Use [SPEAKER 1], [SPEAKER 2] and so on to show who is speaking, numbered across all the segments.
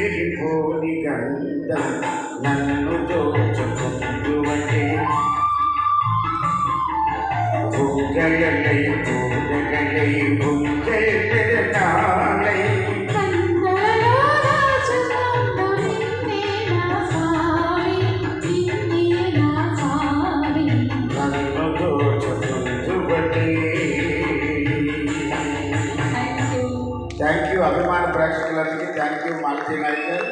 [SPEAKER 1] చెడిపోని గంధం నన్ను దోచుకుందువటే భూగలై భూగలై భూగై పెరటాలై thank you అభిమాన ప్రేక్షకులకి, థ్యాంక్ యూ మాలతీ నాయకర్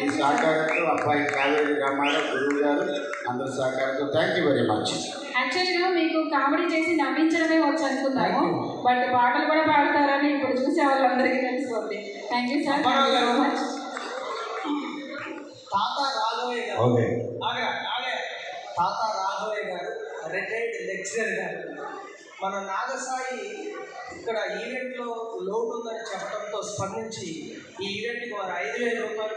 [SPEAKER 1] ఈ సహకారంతో, అబ్బాయి కావేరి రామారావు గురువు గారు అందరి సహకారంతో థ్యాంక్ యూ వెరీ మచ్.
[SPEAKER 2] యాక్చువల్గా మీకు కామెడీ చేసి నవ్వించడమే వచ్చు అనుకున్నాము, బట్ పాటలు కూడా పాడతారని ఇప్పుడు చూసే వాళ్ళందరికీ తెలిసిపోతుంది. Thank you sir, thank you so much.
[SPEAKER 3] తాత రాఘవయ్య గారు రిటైర్డ్ లెక్చరర్ గారు మన నాగసాయి ఇక్కడ ఈవెంట్లో లోటు ఉందని చెప్పడంతో స్పందించి ఈ ఈవెంట్కి వారు 5,000 రూపాయలు